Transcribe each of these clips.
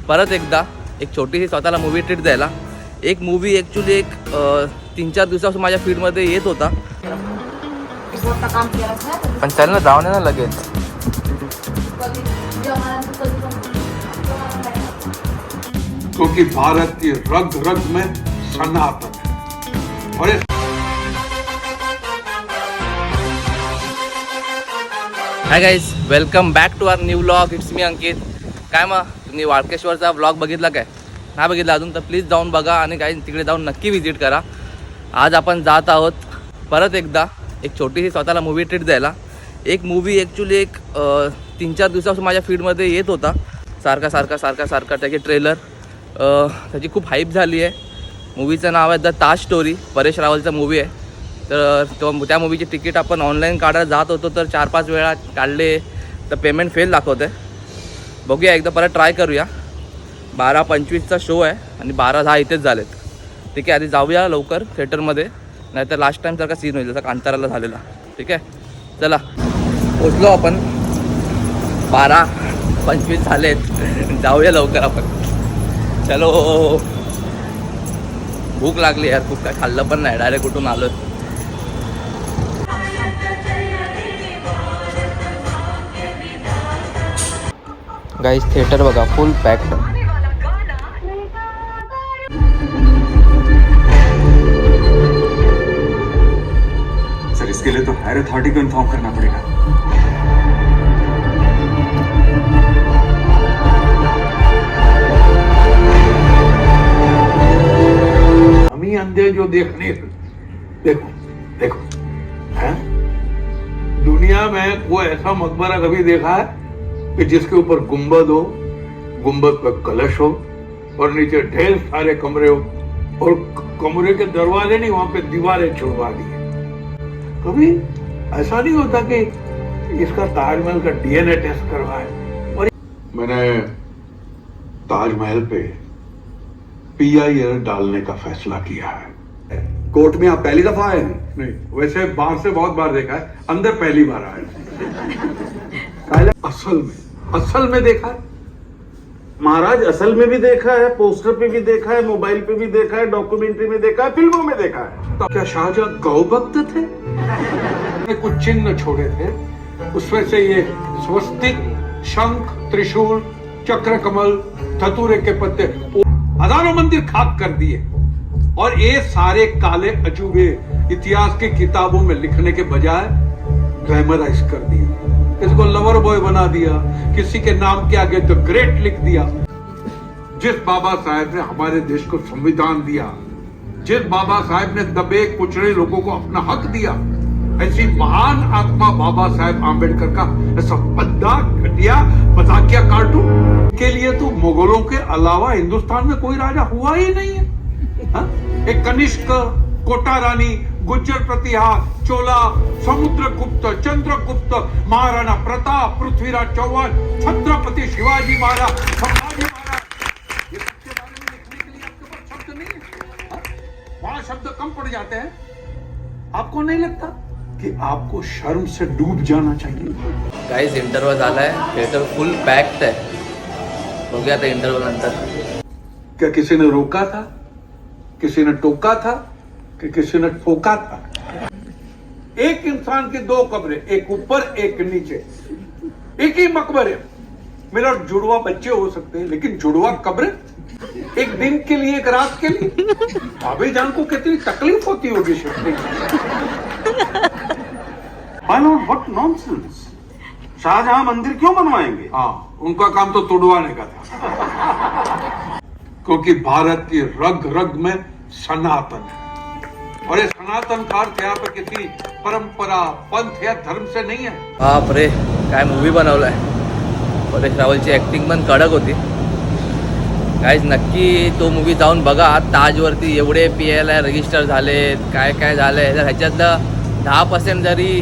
परत एकदा एक छोटीशी स्वतःला मूवी ट्रीट द्यायला. एक मूवी ॲक्च्युली एक 3-4 दिवसापासून माझ्या फीडमध्ये येत होता. पण चल ना जाऊन ना लगेच. क्योंकि भारत की रग रग में सनातन है. और hi guys, welcome back to our new vlog. It's me Ankit. काय मग तुम्ही वाळकेश्वरचा व्लॉग बघितला काय? नाही बघितला अजून तर प्लीज जाऊन बघा आणि गाईज तिकडे जाऊन नक्की व्हिजिट करा. आज आपण जात आहोत परत एकदा एक छोटीशी स्वतःला मूवी ट्रीट द्यायला. एक मूवी ॲक्च्युली एक 3-4 दिवसापासून माझ्या फीडमध्ये येत होता. सारखा त्याचे ट्रेलर त्याची खूप हाईप झाली आहे. मूवीचं नाव आहे द ताज स्टोरी. परेश रावलचा मूवी आहे. तर त्या मूवीची तिकीट आपण ऑनलाईन काढायला जात होतो तर 4-5 वेळा काढले तर पेमेंट फेल दाखवत आहे. बघूया एकदा परत ट्राय करूया. 12:25चा शो आहे आणि 12:10 इथेच झालेत. ठीक आहे, आधी जाऊया लवकर थिएटरमध्ये, नाहीतर लास्ट टाईम सारखा सीन होईल जसा कांताराला झालेला. ठीक आहे, चला पोचलो आपण. 12:25 झालेत, जाऊया लवकर आपण. चलो, भूक लागली यार, खूप काय खाल्लं पण नाही, डायरेक्ट कुठून आलो. गाइस थिएटर बघा फुल पॅक्ड. सर इसके लिए तो हायर अथॉरिटी को इन्फॉर्म करना पड़ेगा. हम ही अंधे जो देखने. देखो हैं? दुनिया में कोई ऐसा मकबरा कभी देखा है कि जिसके ऊपर गुंबद हो, गुंबद पर कलश हो और नीचे ढेर सारे कमरे हो और कमरे के दरवाजे नहीं, वहां पे दीवारें छुड़वा दी. कभी ऐसा नहीं होता कि इसका ताजमहल का डीएनए टेस्ट करवाए. और मैंने ताजमहल पे PIR डालने का फैसला किया है. कोर्ट में आप पहली दफा आए हैं? नहीं, वैसे बाहर से बहुत बार देखा है, अंदर पहली बार आया. असल में देखा है महाराज. असल में भी देखा है, पोस्टर पे भी देखा है, मोबाइल पे भी देखा है, डॉक्यूमेंट्री में देखा है, फिल्मों में देखा है. तो क्या शाहजहां गौ भक्त थे? कुछ चिन्ह छोड़े थे, उसमें से ये स्वस्तिक, शंख, त्रिशूल, चक्र कमल, धतूरे के पत्ते, हजारों मंदिर खाक कर दिए. और ये सारे काले अजूबे इतिहास की किताबों में लिखने के बजाय ग्लैमराइज कर दिए. इसको लवर बॉय बना दिया, किसी के नाम के आगे द ग्रेट लिख दिया. जिस बाबा साहेब ने हमारे देश को संविधान दिया, जिस बाबा साहेब ने दबे कुचले लोगों को अपना हक दिया, ऐसी महान आत्मा बाबा साहेब आंबेडकर का ऐसा भद्दा, घटिया, मजाकिया कार्टून के लिए तो मुगलों के अलावा हिंदुस्तान में कोई राजा हुआ ही नहीं है. हा? एक कनिष्क, कोटा रानी, गुज्जर प्रतिहार, चोला, समुद्रगुप्त, चंद्रगुप्त, महाराणा प्रताप, पृथ्वीराज चौहान, छत्रपति शिवाजी महाराज, संभाजी महाराज, ये सबके बारे में लिखने के लिए आपके पास शब्द नहीं है. हा? वहां शब्द कम पड़ जाते हैं. आपको नहीं लगता कि आपको शर्म से डूब जाना चाहिए? गाइस इंटरव्हल झालाय, थिएटर फुल पॅक्ड आहे. बघूया आता इंटरव्हल नंतर. क्या किसी ने रोका था, किसी ने टोका था, कि किसी ने ठोका था? एक इंसान के 2 कब्रे, एक ऊपर एक नीचे, एक ही मकबरे. मेरा जुड़वा बच्चे हो सकते हैं, लेकिन जुड़वा कब्र एक दिन के लिए, एक रात के लिए. भाभी जान को कितनी तकलीफ होती होगी shifting. My lord, what nonsense. Shahjahan मंदिर क्यों बनवाएंगे? हाँ, उनका काम तो तोड़वाने का था. क्योंकि भारत की रग रग में सनातन है. और ये सनातन का अर्थ यहाँ पर किसी परंपरा, पंथ या धर्म से नहीं है. बाप रे, काय मूवी बनवलाय. परेश रावलची ॲक्टिंग पण कडक होती. गाईज नक्की तो मूवी जाऊन बघा. ताजवरती एवढे PLI रजिस्टर झालेत, काय काय झालं आहे. जर ह्याच्यातलं 10% जरी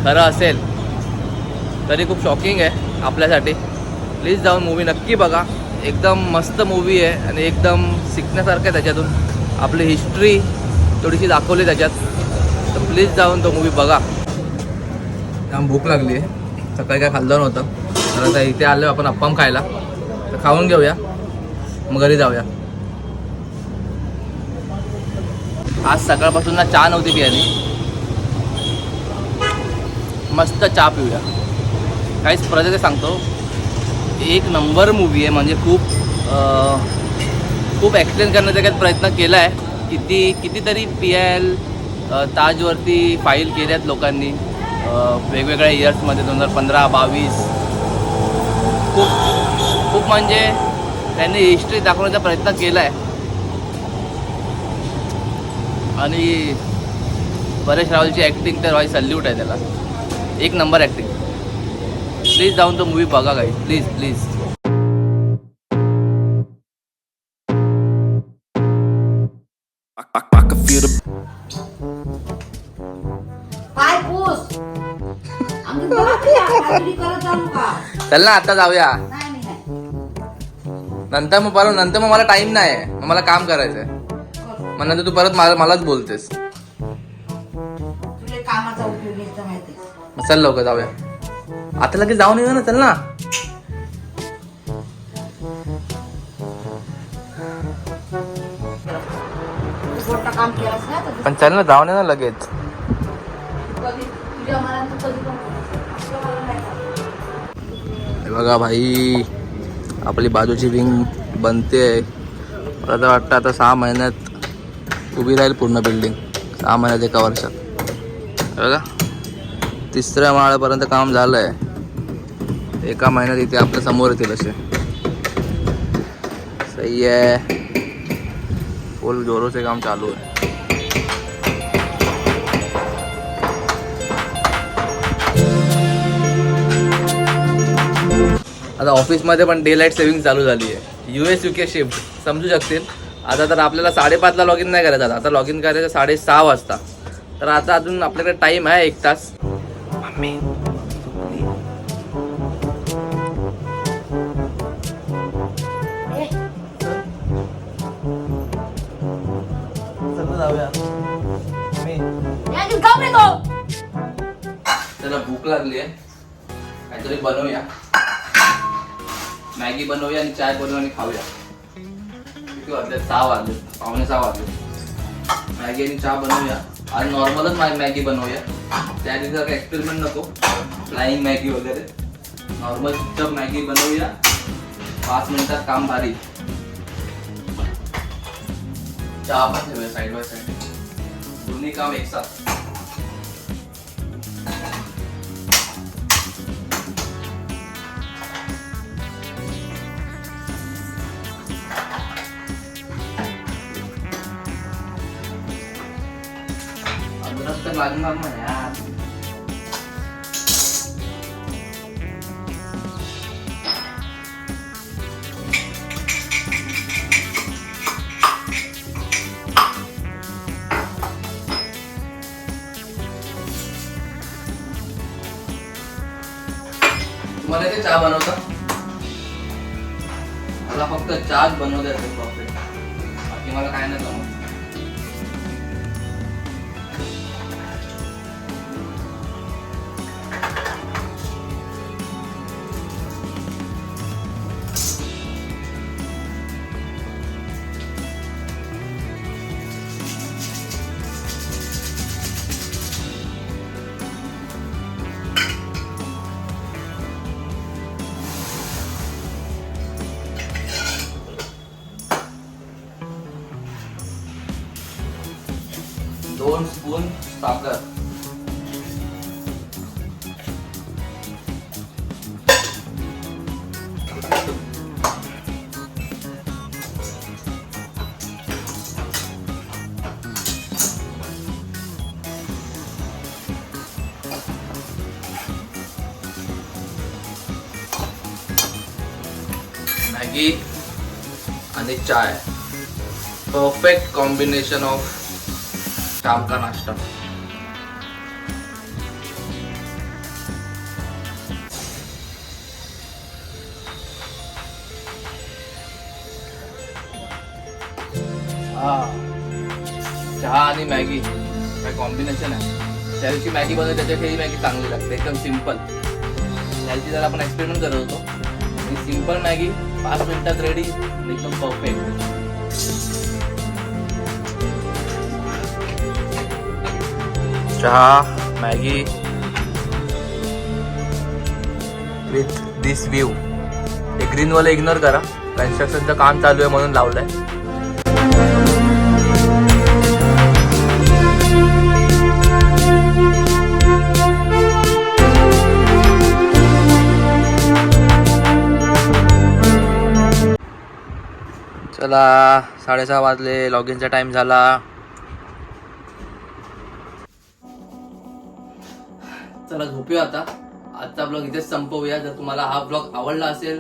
खरं असेल तरी खूप शॉकिंग आहे आपल्यासाठी. प्लीज जाऊन मूवी नक्की बघा. एकदम मस्त मूवी आहे आणि एकदम शिकण्यासारखं आहे. त्याच्यातून आपली हिस्ट्री थोडीशी दाखवली त्याच्यात. तर प्लीज जाऊन तो मूवी बघा. जाम भूक लागली आहे, सकाळी काय खाल्लं नव्हतं तर आता इथे आलो आपण अप्पम खायला. तर खाऊन घेऊया मग घरी जाऊया. आज सकाळपासून ना चहा नव्हती प्यायली. मस्त चहा पिऊया. काहीच प्रजाते सांगतो, एक नंबर मूवी आहे. म्हणजे खूप एक्सप्लेन करण्याचा काही प्रयत्न केला आहे. कितीतरी PIL ताजवरती फाईल केल्यात लोकांनी वेगवेगळ्या इयर्समध्ये 2015, 22. खूप म्हणजे त्यांनी हिस्ट्री दाखवण्याचा प्रयत्न केला आहे. आणि परेश रावलची ॲक्टिंग तर भाई सल्यूट आहे त्याला. एक नंबर ॲक्टिंग. प्लीज जाऊन तो मूवी बघा काही. प्लीज. काय पूस आम्ही काहीतरी करत जाऊ का? चल ना आता जाऊया. नाही मी नाही. नंतर मग मला टाइम नाही आहे. मग मला काम करायचं आहे. मग नंतर तू परत मलाच बोलतेस. तुला कामाचा उपयोग आहे माहिती. मग चल लवकर जाऊया. आता लगेच जाऊन येऊया ना. चल ना. तू मोठं काम केलंस ना तर पण चल ना, जाऊन ये ना लगेच. कधी तुझ्या मनात तू कधी पण आपल्या मनात नाही का? हे बघा भाई, आपली बाजूची विंग बनते. मला तर वाटतं आता 6 महिन्यात उभी राहील पूर्ण बिल्डिंग. 6 महिन्यात 1 वर्षात. हे बघा 3ऱ्या माळ्यापर्यंत काम झालं आहे. 1 महिन्यात इथे आपल्या समोर येतील असे. सही आहे. फुल जोरों से काम चालू आहे. आता ऑफिसमध्ये पण डे लाईट सेव्हिंग चालू झाली आहे. US UK शिफ्ट समजू शकतील. आता तर आपल्याला 5:30ला लॉग इन नाही करायचं. आता लॉग इन करायचं 6:30 वाजता. तर आता अजून आपल्याकडे टाईम आहे 1 तास. मम्मी जाऊया. या गाव रे तो. त्याला भूक लागली आहे. काहीतरी बनवूया. मॅगी बनवूया आणि चाय बनवूया आणि खाऊया. किती वाजले? 6 वाजले. 5:45 वाजले. मॅगी आणि चहा बनवूया. आज नॉर्मलच मॅगी बनवूया. त्या दिवशी काही एक्सपेरिमेंट नको. फ्लाईंग मॅगी वगैरे. नॉर्मल चुपचाप मॅगी बनवूया. 5 मिनिटात काम भारी. चहा पण ठेवूया साईड बाय साईड. दोन्ही काम एक साथ. अदरक तर लागणार ना यार. तुम्हाला ते चहा बनवता? मला फक्त चहाच बनवता येते परफेक्ट. बाकी मला काय नाही जमत. दोन स्पून साखर. मॅगी आणि चाय. परफेक्ट कॉम्बिनेशन ऑफ शाम का नाश्ता. चहा आणि मॅगी काय कॉम्बिनेशन आहे. त्या दिवशी मॅगी बनवली त्याच्यात ही मॅगी चांगली लागते. एकदम सिम्पल. त्या दिवशी जर आपण एक्सपेरिमेंट करत होतो. सिम्पल मॅगी 5 मिनिटात रेडी, एकदम परफेक्ट. चहा, मॅगी विथ दिस व्ह्यू. हे ग्रीनवाले इग्नोर करा, कन्स्ट्रक्शनचं काम चालू आहे म्हणून लावलंय. चला 6:30 वाजले, लॉग इनचा टाइम झाला. चला झोपूया आता. आजचा ब्लॉग इथेच संपवूया. जर तुम्हाला हा ब्लॉग आवडला असेल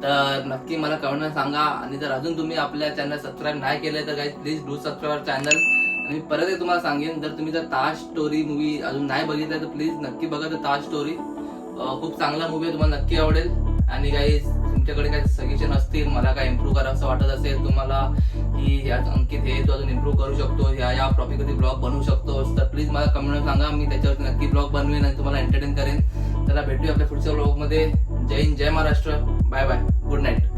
तर नक्की मला कमेंट सांगा. आणि जर अजून तुम्ही आपल्या चॅनल सबस्क्राईब नाही केले तर guys please do subscribe channel. आणि परत एक तुम्हाला सांगेन, जर तुम्ही जर ताज स्टोरी मूवी अजून नाही बघितला तर प्लीज नक्की बघा. तर ताज स्टोरी खूप चांगला मूवी आहे, तुम्हाला नक्की आवडेल. आणि गाईज तुमच्याकडे काही सजेशन असतील, मला काय इम्प्रूव्ह करा असं वाटत असेल तुम्हाला की यात अंकित हे तू अजून इम्प्रूव्ह करू शकतो, या टॉपिकवरती ब्लॉग बनवू शकतोस, तर प्लीज मला कमेंट सांगा. मी त्याच्यावरती नक्की ब्लॉग बनवेन आणि तुम्हाला एंटरटेन करेन. चला भेटूया आपल्या पुढच्या ब्लॉगमध्ये. Jai Hind, Jai Maharashtra. Bye bye, good night.